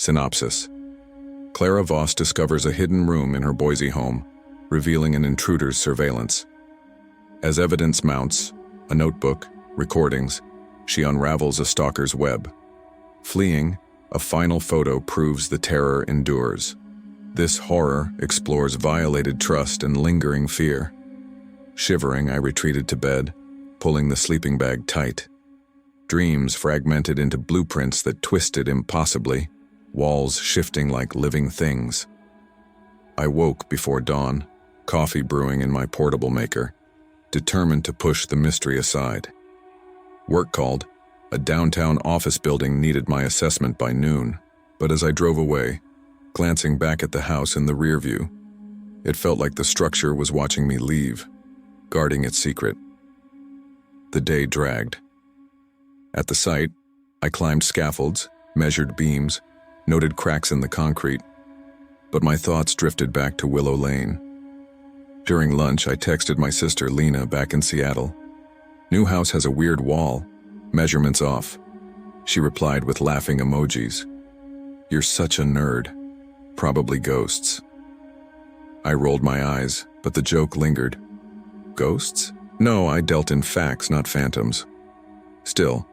Synopsis: Clara Voss discovers a hidden room in her Boise home, revealing an intruder's surveillance. As evidence mounts, a notebook, recordings, she unravels a stalker's web. Fleeing, a final photo proves the terror endures. This horror explores violated trust and lingering fear. Shivering, I retreated to bed, pulling the sleeping bag tight. Dreams fragmented into blueprints that twisted impossibly, walls shifting like living things. I woke before dawn, coffee brewing in my portable maker, determined to push the mystery aside. Work called. A downtown office building needed my assessment by noon, but as I drove away, glancing back at the house in the rear view, it felt like the structure was watching me leave, guarding its secret. The day dragged. At the site, I climbed scaffolds, measured beams, noted cracks in the concrete, but my thoughts drifted back to Willow Lane. During lunch, I texted my sister Lena back in Seattle. "New house has a weird wall, measurements off." She replied with laughing emojis. "You're such a nerd. Probably ghosts." I rolled my eyes, but the joke lingered. Ghosts? No, I dealt in facts, not phantoms. Still,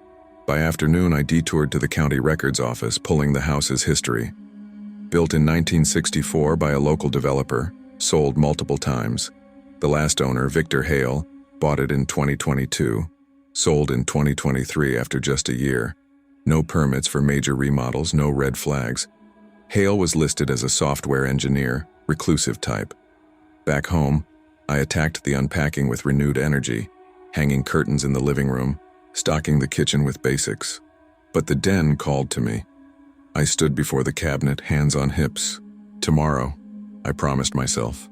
by afternoon I detoured to the county records office, pulling the house's history. Built in 1964 by a local developer, sold multiple times. The last owner, Victor Hale, bought it in 2022, sold in 2023 after just a year. No permits for major remodels, no red flags. Hale was listed as a software engineer, reclusive type. Back home, I attacked the unpacking with renewed energy, hanging curtains in the living room, stocking the kitchen with basics. But the den called to me. I stood before the cabinet, hands on hips. Tomorrow, I promised myself.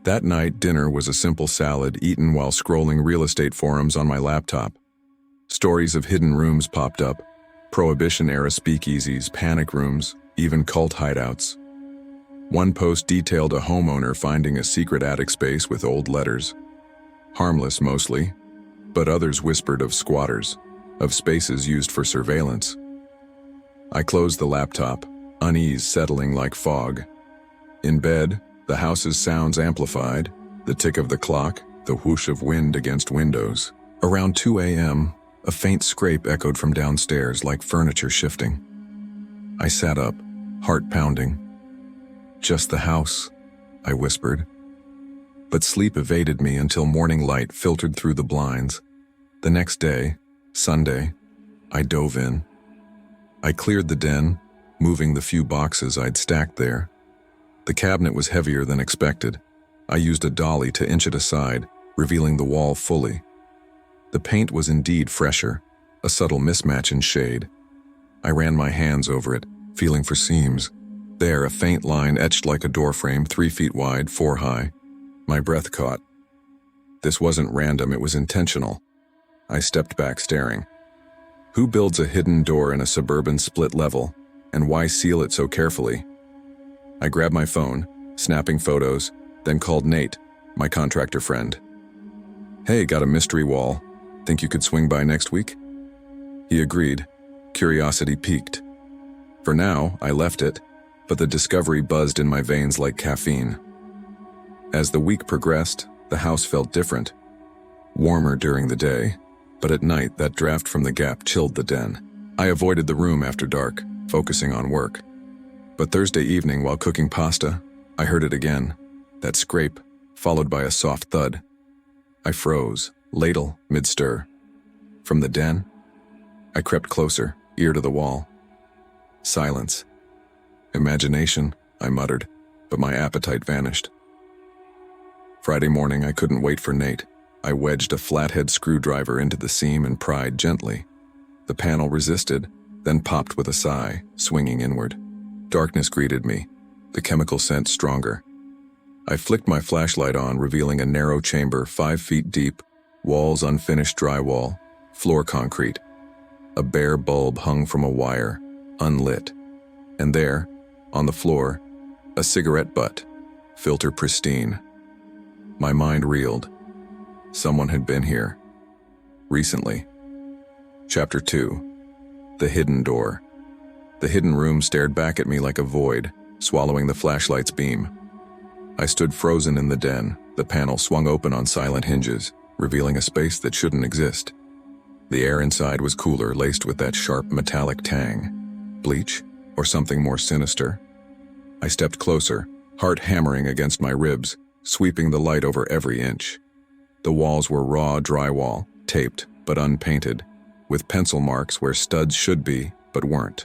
That night, dinner was a simple salad eaten while scrolling real estate forums on my laptop. Stories of hidden rooms popped up, Prohibition-era speakeasies, panic rooms, even cult hideouts. One post detailed a homeowner finding a secret attic space with old letters. Harmless mostly, but others whispered of squatters, of spaces used for surveillance. I closed the laptop, unease settling like fog. In bed, the house's sounds amplified, the tick of the clock, the whoosh of wind against windows. Around 2 a.m., a faint scrape echoed from downstairs like furniture shifting. I sat up, heart pounding. "Just the house," I whispered. But sleep evaded me until morning light filtered through the blinds. The next day, Sunday, I dove in. I cleared the den, moving the few boxes I'd stacked there. The cabinet was heavier than expected. I used a dolly to inch it aside, revealing the wall fully. The paint was indeed fresher, a subtle mismatch in shade. I ran my hands over it, feeling for seams. There, a faint line etched like a doorframe, 3 feet wide, 4 high. My breath caught. This wasn't random, it was intentional. I stepped back, staring. Who builds a hidden door in a suburban split level, and why seal it so carefully? I grabbed my phone, snapping photos, then called Nate, my contractor friend. "Hey, got a mystery wall. Think you could swing by next week?" He agreed, curiosity piqued. For now, I left it, but the discovery buzzed in my veins like caffeine. As the week progressed, the house felt different. Warmer during the day, but at night that draft from the gap chilled the den. I avoided the room after dark, focusing on work. But Thursday evening, while cooking pasta, I heard it again, that scrape, followed by a soft thud. I froze, ladle mid-stir. From the den, I crept closer, ear to the wall. Silence. "Imagination," I muttered, but my appetite vanished. Friday morning, I couldn't wait for Nate. I wedged a flathead screwdriver into the seam and pried gently. The panel resisted, then popped with a sigh, swinging inward. Darkness greeted me, the chemical scent stronger. I flicked my flashlight on, revealing a narrow chamber 5 feet deep, walls unfinished drywall, floor concrete. A bare bulb hung from a wire, unlit. And there, on the floor, a cigarette butt, filter pristine. My mind reeled. Someone had been here. Recently. Chapter 2. The Hidden Door. The hidden room stared back at me like a void, swallowing the flashlight's beam. I stood frozen in the den, the panel swung open on silent hinges, revealing a space that shouldn't exist. The air inside was cooler, laced with that sharp metallic tang. Bleach, or something more sinister? I stepped closer, heart hammering against my ribs, sweeping the light over every inch. The walls were raw drywall, taped but unpainted, with pencil marks where studs should be but weren't.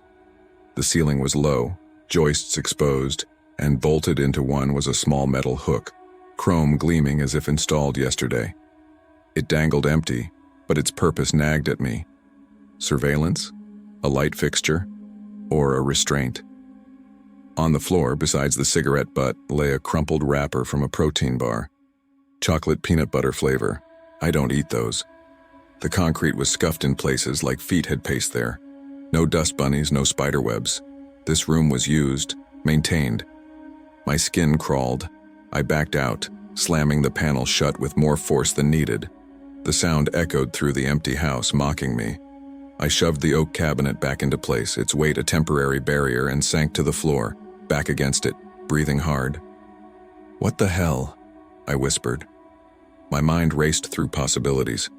The ceiling was low, joists exposed, and bolted into one was a small metal hook, chrome gleaming as if installed yesterday. It dangled empty, but its purpose nagged at me. Surveillance? A light fixture? Or a restraint? On the floor, besides the cigarette butt, lay a crumpled wrapper from a protein bar. Chocolate peanut butter flavor. I don't eat those. The concrete was scuffed in places like feet had paced there. No dust bunnies, no spider webs. This room was used, maintained. My skin crawled. I backed out, slamming the panel shut with more force than needed. The sound echoed through the empty house, mocking me. I shoved the oak cabinet back into place, its weight a temporary barrier, and sank to the floor, back against it, breathing hard. "What the hell?" I whispered. My mind raced through possibilities.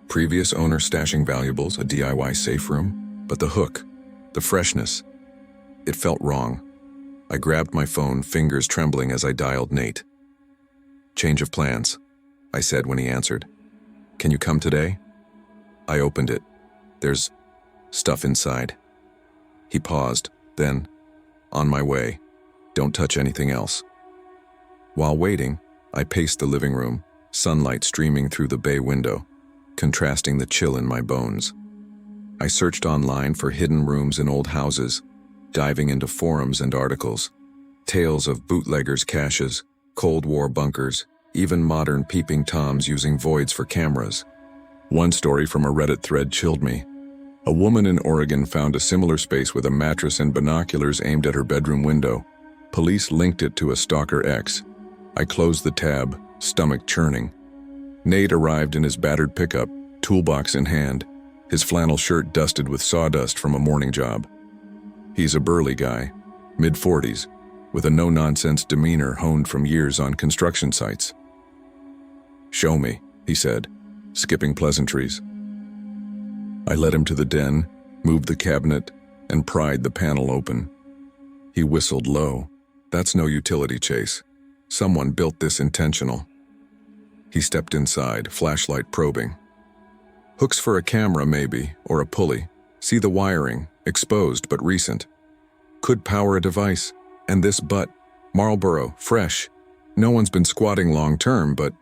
Previous owner stashing valuables, a DIY safe room, but the hook, the freshness. It felt wrong. I grabbed my phone, fingers trembling as I dialed Nate. "Change of plans," I said when he answered. "Can you come today?" I opened it. "There's stuff inside." He paused, then, "On my way. Don't touch anything else." While waiting, I paced the living room, sunlight streaming through the bay window, contrasting the chill in my bones. I searched online for hidden rooms in old houses, diving into forums and articles. Tales of bootleggers' caches, Cold War bunkers, even modern peeping Toms using voids for cameras. One story from a Reddit thread chilled me. A woman in Oregon found a similar space with a mattress and binoculars aimed at her bedroom window. Police linked it to a stalker ex. I closed the tab, stomach churning. Nate arrived in his battered pickup, toolbox in hand, his flannel shirt dusted with sawdust from a morning job. He's a burly guy, mid-40s, with a no-nonsense demeanor honed from years on construction sites. "Show me," he said, skipping pleasantries. I led him to the den, moved the cabinet, and pried the panel open. He whistled low. "That's no utility chase. Someone built this intentional." He stepped inside, flashlight probing. "Hooks for a camera maybe, or a pulley. See the wiring, exposed but recent. Could power a device. And this butt, Marlboro, fresh. No one's been squatting long-term, but..."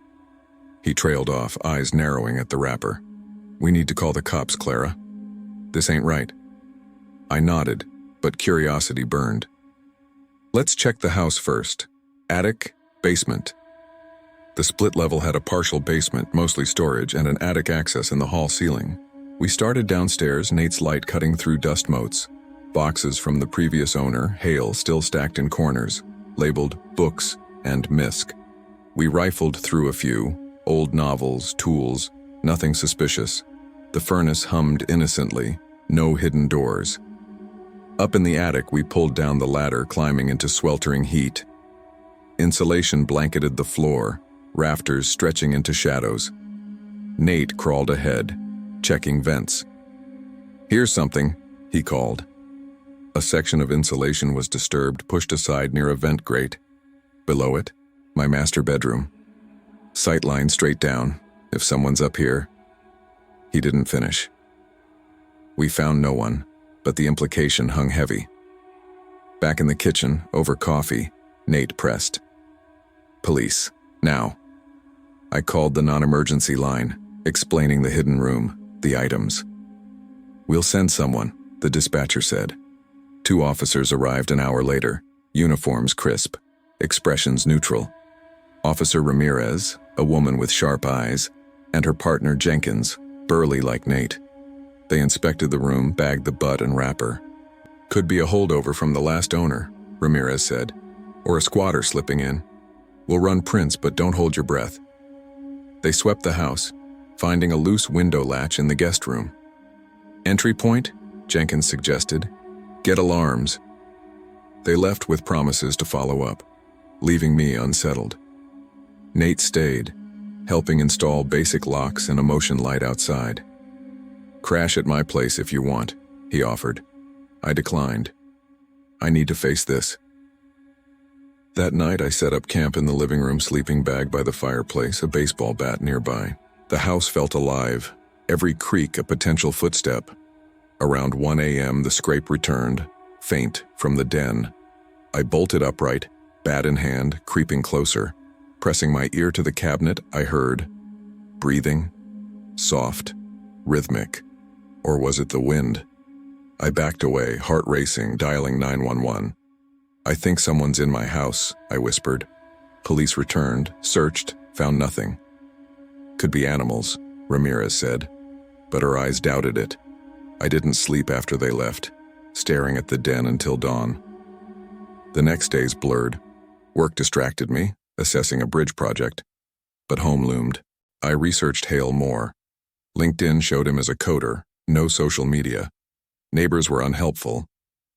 He trailed off, eyes narrowing at the wrapper. "We need to call the cops, Clara. This ain't right." I nodded, but curiosity burned. "Let's check the house first. Attic, basement." The split level had a partial basement, mostly storage, and an attic access in the hall ceiling. We started downstairs, Nate's light cutting through dust motes. Boxes from the previous owner, Hale, still stacked in corners, labeled books and misc. We rifled through a few, old novels, tools, nothing suspicious. The furnace hummed innocently, no hidden doors. Up in the attic, we pulled down the ladder, climbing into sweltering heat. Insulation blanketed the floor, rafters stretching into shadows. Nate crawled ahead, checking vents. "Here's something," he called. A section of insulation was disturbed, pushed aside near a vent grate. Below it, my master bedroom. Sightline straight down, if someone's up here. He didn't finish. We found no one, but the implication hung heavy. Back in the kitchen, over coffee, Nate pressed. "Police, now." I called the non-emergency line, explaining the hidden room, the items. "We'll send someone," the dispatcher said. 2 officers arrived an hour later, uniforms crisp, expressions neutral. Officer Ramirez, a woman with sharp eyes, and her partner Jenkins, burly like Nate. They inspected the room, bagged the butt and wrapper. "Could be a holdover from the last owner," Ramirez said, "or a squatter slipping in. We'll run prints, but don't hold your breath." They swept the house, finding a loose window latch in the guest room. "Entry point?" Jenkins suggested. Get alarms. They left with promises to follow up, leaving me unsettled. Nate stayed, helping install basic locks and a motion light outside. Crash at my place if you want, he offered. I declined. I need to face this. That night I set up camp in the living room sleeping bag by the fireplace, a baseball bat nearby. The house felt alive, every creak a potential footstep. Around 1 a.m. the scrape returned, faint, from the den. I bolted upright, bat in hand, creeping closer. Pressing my ear to the cabinet, I heard breathing, soft, rhythmic. Or was it the wind? I backed away, heart racing, dialing 911. I think someone's in my house, I whispered. Police returned, searched, found nothing. Could be animals, Ramirez said, but her eyes doubted it. I didn't sleep after they left, staring at the den until dawn. The next days blurred. Work distracted me, assessing a bridge project, but home loomed. I researched Hale more. LinkedIn showed him as a coder, no social media. Neighbors were unhelpful.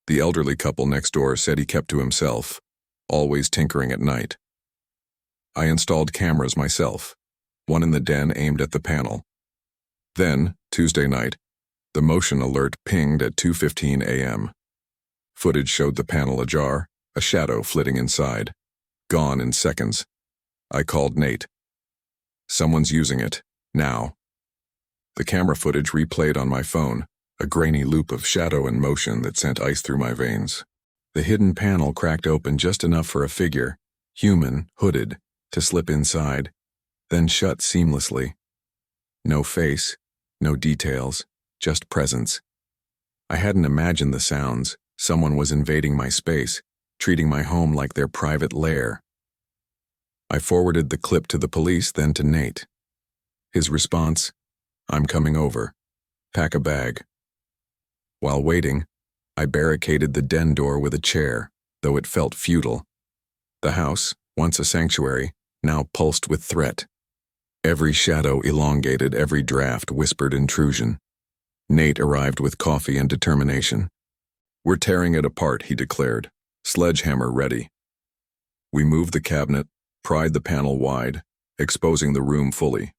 The elderly couple next door said he kept to himself, always tinkering at night. I installed cameras myself, one in the den aimed at the panel. Then, Tuesday night, the motion alert pinged at 2:15 a.m. Footage showed the panel ajar, a shadow flitting inside. Gone in seconds. I called Nate. Someone's using it, now. The camera footage replayed on my phone, a grainy loop of shadow and motion that sent ice through my veins. The hidden panel cracked open just enough for a figure, human, hooded, to slip inside, then shut seamlessly. No face, no details, just presence. I hadn't imagined the sounds. Someone was invading my space, treating my home like their private lair. I forwarded the clip to the police, then to Nate. His response, "I'm coming over. Pack a bag." While waiting, I barricaded the den door with a chair, though it felt futile. The house, once a sanctuary, now pulsed with threat. Every shadow elongated, every draft whispered intrusion. Nate arrived with coffee and determination. "We're tearing it apart," he declared, sledgehammer ready. We moved the cabinet, pried the panel wide, exposing the room fully.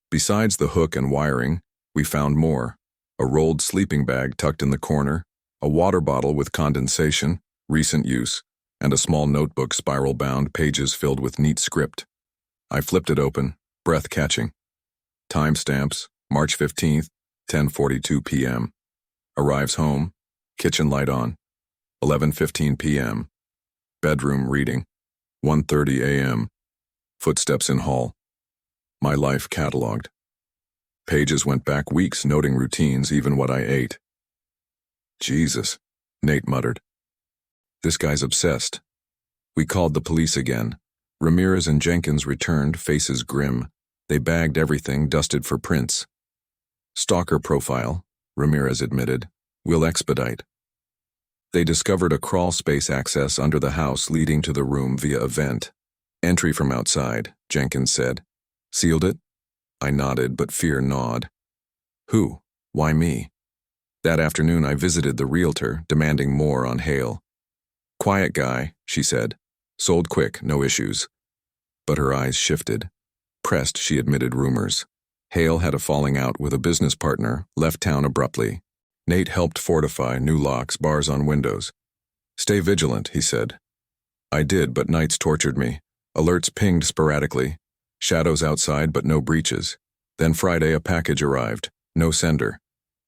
Besides the hook and wiring, we found more. A rolled sleeping bag tucked in the corner, a water bottle with condensation, recent use, and a small notebook spiral-bound, pages filled with neat script. I flipped it open, breath catching. Timestamps, March 15th, 10:42 p.m. Arrives home, kitchen light on, 11:15 p.m. Bedroom reading, 1:30 a.m. Footsteps in hall. My life cataloged. Pages went back weeks, noting routines, even what I ate. "Jesus," Nate muttered. "This guy's obsessed." We called the police again. Ramirez and Jenkins returned, faces grim. They bagged everything, dusted for prints. "Stalker profile," Ramirez admitted. "We'll expedite." They discovered a crawl space access under the house leading to the room via a vent. "Entry from outside," Jenkins said. "Sealed it?" I nodded, but fear gnawed. "Who? Why me?" That afternoon I visited the realtor, demanding more on Hale. "Quiet guy," she said. "Sold quick, no issues." But her eyes shifted. Pressed, she admitted rumors. Hale had a falling out with a business partner, left town abruptly. Nate helped fortify, new locks, bars on windows. "Stay vigilant," he said. I did, but nights tortured me. Alerts pinged sporadically. Shadows outside, but no breaches. Then Friday a package arrived, no sender.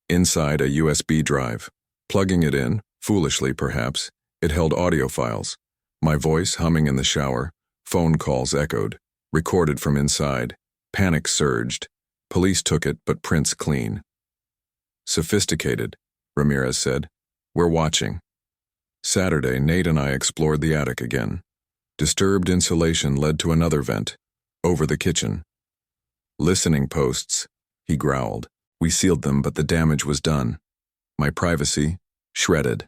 Inside a USB drive. Plugging it in, foolishly perhaps, it held audio files. My voice humming in the shower, phone calls echoed, recorded from inside. Panic surged. Police took it, but prints clean. "Sophisticated," Ramirez said. "We're watching." Saturday, Nate and I explored the attic again. Disturbed insulation led to another vent, over the kitchen. "Listening posts," he growled. We sealed them, but the damage was done. My privacy, shredded.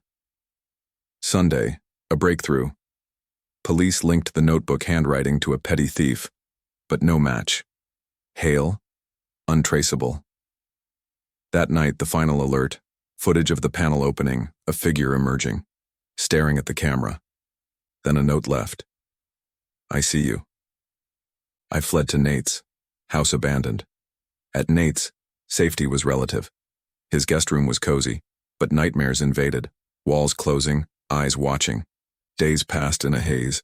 Sunday, a breakthrough. Police linked the notebook handwriting to a petty thief, but no match. Hale, untraceable. That night, the final alert, Footage of the panel opening, a figure emerging, staring at the camera. Then a note left. I see you. I fled to Nate's, house abandoned. At Nate's, safety was relative. His guest room was cozy, but nightmares invaded, walls closing, eyes watching. Days passed in a haze.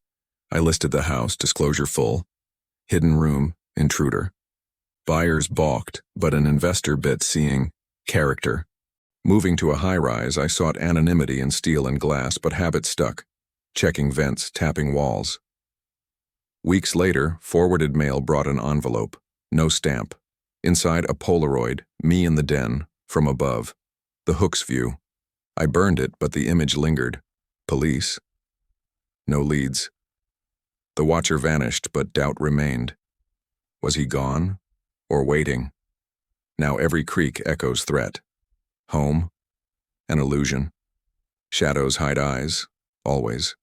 I listed the house, disclosure full. Hidden room, intruder. Buyers balked, but an investor bit, seeing character. Moving to a high-rise, I sought anonymity in steel and glass, but habit stuck. Checking vents, tapping walls. Weeks later, forwarded mail brought an envelope. No stamp. Inside, a Polaroid, me in the den, from above. The Hook's view. I burned it, but the image lingered. Police. No leads. The watcher vanished, but doubt remained. Was he gone? Or waiting? Now every creak echoes threat. Home? An illusion. Shadows hide eyes, always.